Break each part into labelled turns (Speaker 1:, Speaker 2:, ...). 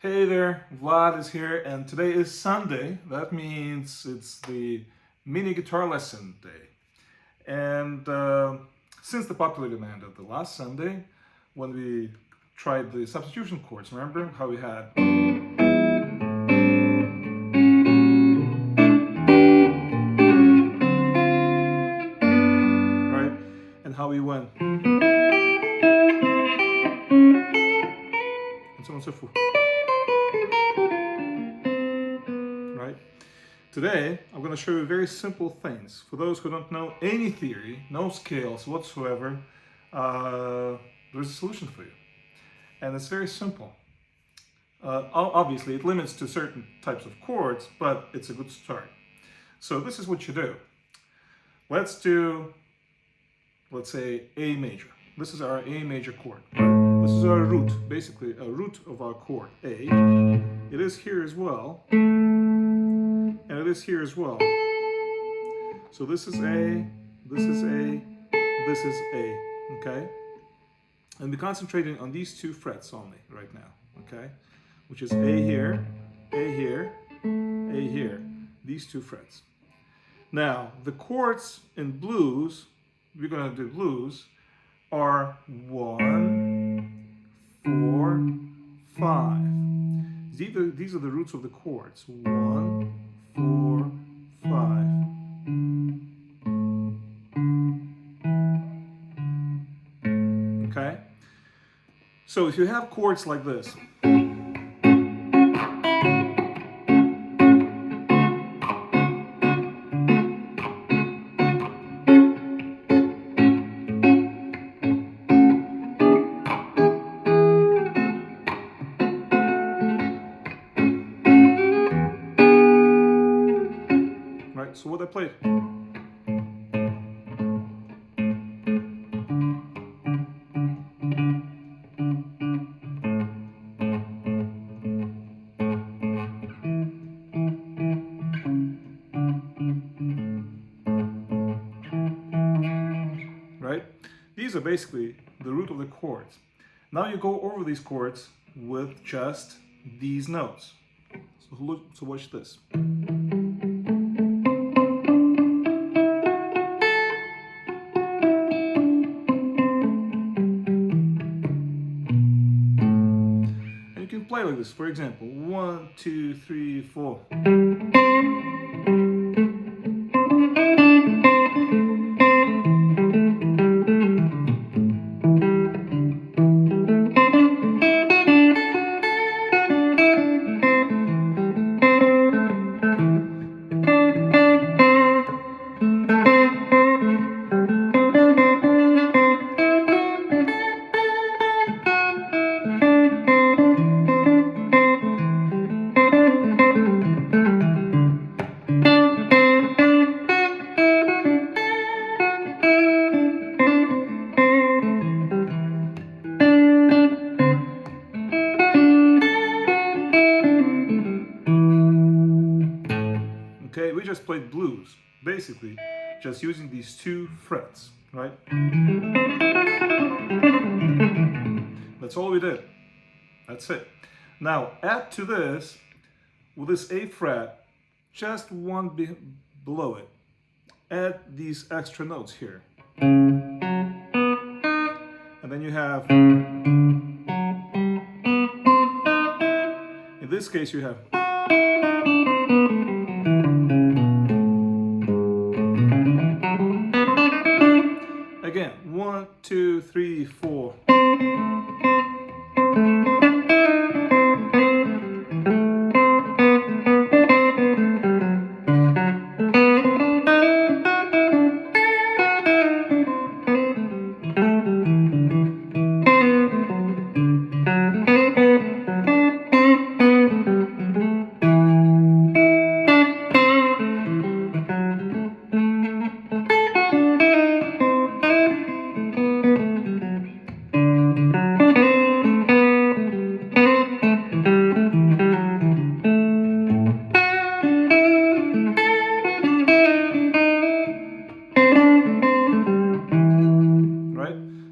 Speaker 1: Hey there, Vlad is here, and today is Sunday. That means it's the mini guitar lesson day. And since the popular demand of the last Sunday, when we tried the substitution chords, remember how we had right? And how we went and so on and so forth. Right? Today, I'm going to show you very simple things. For those who don't know any theory, no scales whatsoever, there's a solution for you. And it's very simple. Obviously, it limits to certain types of chords, but it's a good start. So this is what you do. Let's say A major. This is our A major chord. Right? This is our root, basically a root of our chord, A. It is here as well. And it is here as well. So this is A, this is A, this is A, okay? And we're concentrating on these two frets only right now, okay? Which is A here, A here, A here. These two frets. Now, the chords in blues, we're going to do blues, are 1, 4, 5. These are the roots of the chords. 1, 4, 5. Okay? So if you have chords like this, right? So what I played. Right? These are basically the root of the chords. Now you go over these chords with just these notes. So watch this. And you can play like this. For example, 1, 2, 3, 4. Okay, we just played blues, basically just using these two frets, right? That's all we did. That's it. Now add to this, with this A fret, just one below it, add these extra notes here. And then you have, in this case you have, again, 1, 2, 3, 4.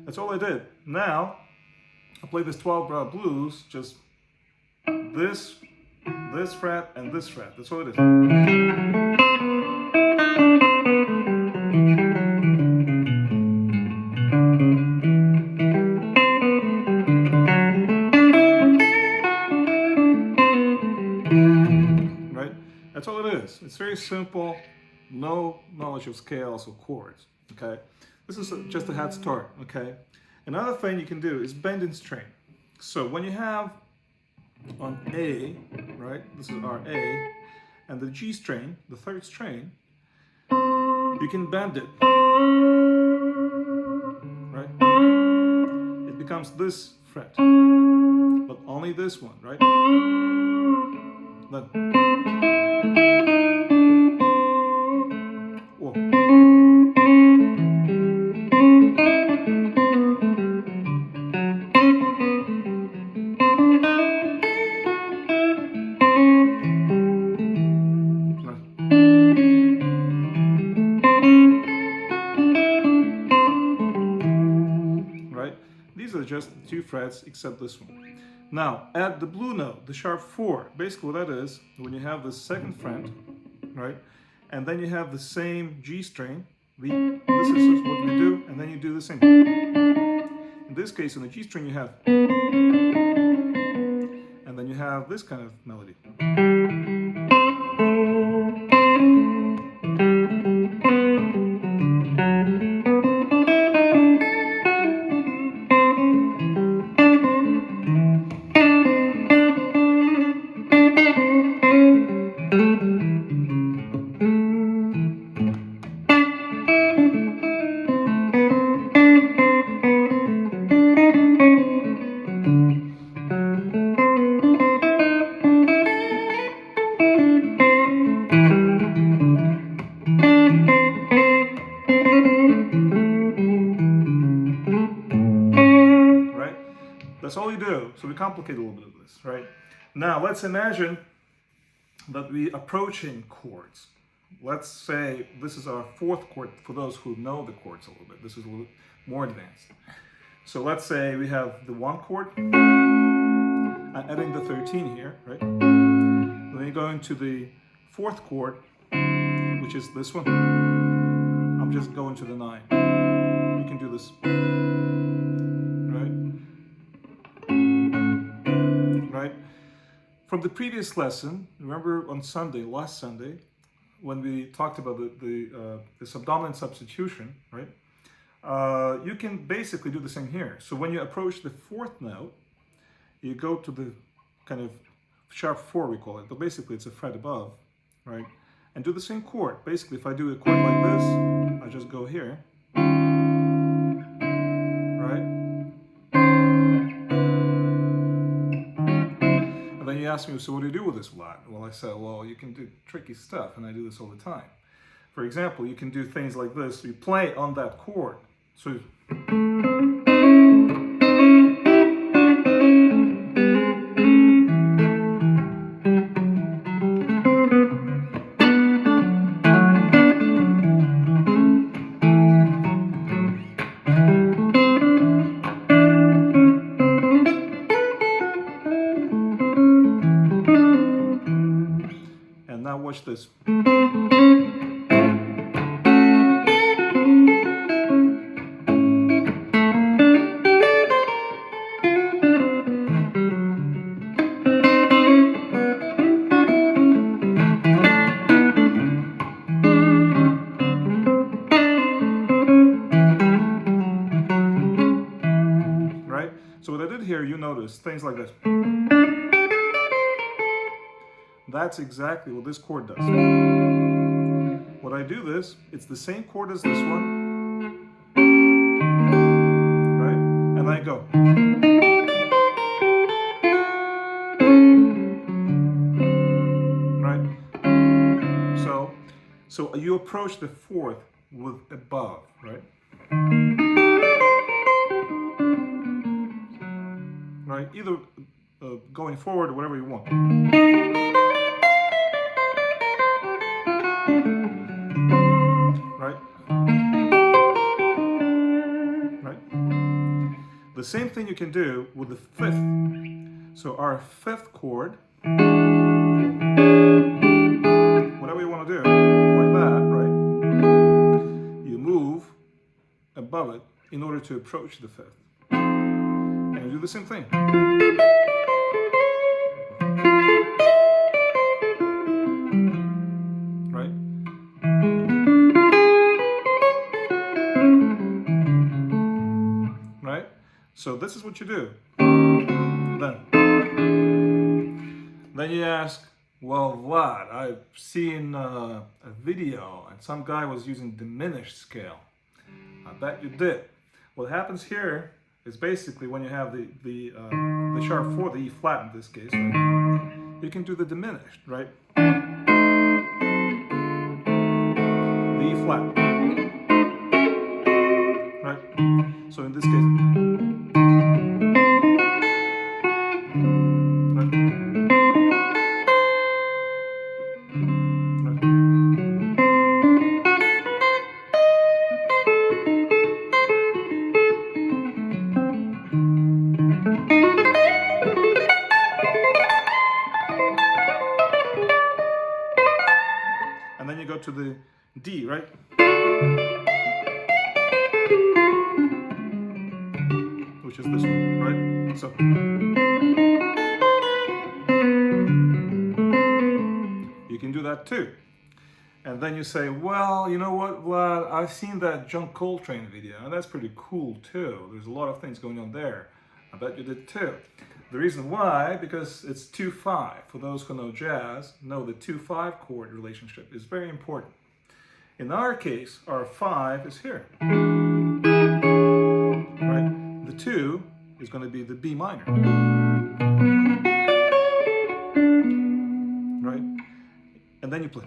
Speaker 1: That's all I did. Now, I play this 12 bar blues, just this fret, and this fret. That's all it is. Right? That's all it is. It's very simple. No knowledge of scales or chords. Okay? This is just a head start. Okay? Another thing you can do is bending string. So when you have on A, right, this is our A, and the G string, the third string, you can bend it, right? It becomes this fret, but only this one, right? Then, whoa. These are just 2 frets except this one. Now add the blue note, the sharp 4. Basically what that is, when you have the second fret, right, and then you have the same G string, this is what you do, and then you do the same. In this case, on the G string you have, and then you have this kind of melody. That's all you do. So we complicate a little bit of this, right? Now let's imagine that we're approaching chords. Let's say this is our 4th chord for those who know the chords a little bit. This is a little more advanced. So let's say we have the 1 chord. I'm adding the 13 here, right? Then you go into the 4th chord, which is this one. I'm just going to the 9. You can do this. Right? From the previous lesson, remember on Sunday, last Sunday, when we talked about the subdominant substitution, right? You can basically do the same here. So when you approach the 4th note, you go to the kind of sharp 4, we call it, but basically it's a fret above, right? And do the same chord. Basically, if I do a chord like this, I just go here, right? Then you ask me, so what do you do with this, Vlad? Well, I said, well, you can do tricky stuff, and I do this all the time. For example, you can do things like this. You play on that chord. So, now watch this. Right? So what I did here, you notice things like this. That's exactly what this chord does. When I do this, it's the same chord as this one, right? And I go. Right? So you approach the 4th with above, right? Right? Either going forward or whatever you want. The same thing you can do with the 5th. So our 5th chord, Whatever you want to do, like that, right? You move above it in order to approach the fifth. And you do the same thing. Right? Right? So this is what you do. Then you ask, well, Vlad, I've seen a video and some guy was using diminished scale. I bet you did. What happens here is basically when you have the sharp 4, the E flat in this case, right? You can do the diminished, right? The E flat. Right? So in this case, right? Right. And then you go to the D, right? Which is this one, right? So you can do that too. And then you say, well, you know what, Vlad, I've seen that John Coltrane video, and that's pretty cool too. There's a lot of things going on there. I bet you did too. The reason why, because it's 2-5. For those who know jazz, know the 2-5 chord relationship is very important. In our case, our 5 is here. Right? The 2 is going to be the B minor. Right? And then you play.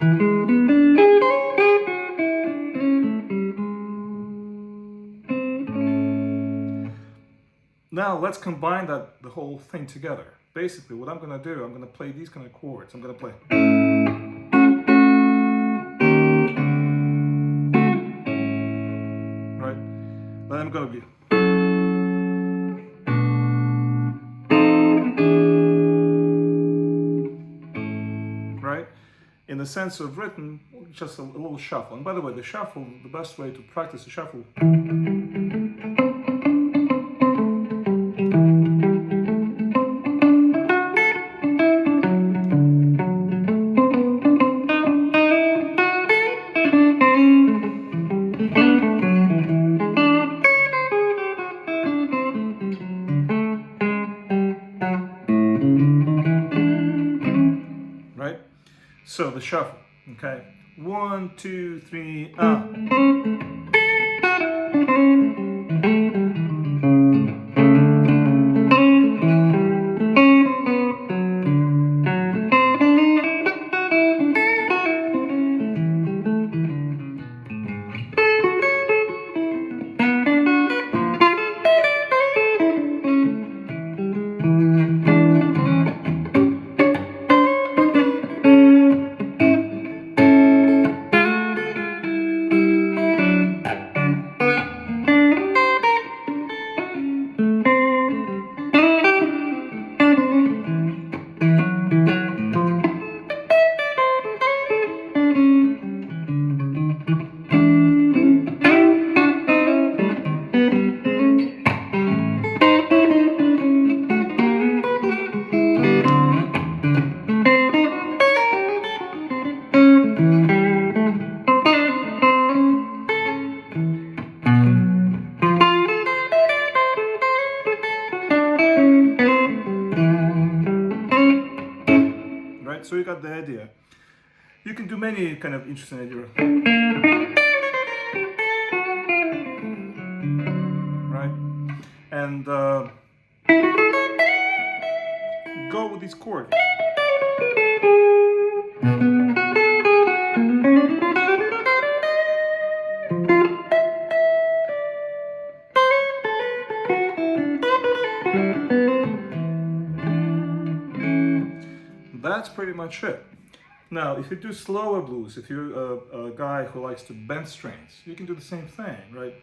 Speaker 1: Now let's combine the whole thing together. Basically, what I'm going to do, I'm going to play these kind of chords. I'm going to play. Right? Then I'm going to be. Right? In the sense of written, just a little shuffle. And by the way, the shuffle, the best way to practice the shuffle. Right? So the shuffle, okay? 1, 2, 3, right? So you got the idea. You can do many kind of interesting ideas. Right? And go with these chords. That's pretty much it. Now, if you do slower blues, if you're a guy who likes to bend strings, you can do the same thing, right?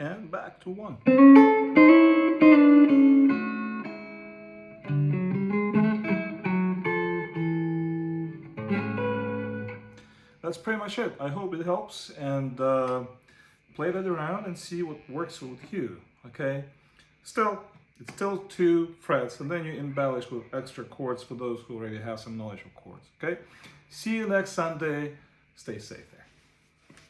Speaker 1: And back to 1. That's pretty much it. I hope it helps, and play that around and see what works with you, okay? Still, it's still 2 frets, and then you embellish with extra chords for those who already have some knowledge of chords, okay? See you next Sunday. Stay safe.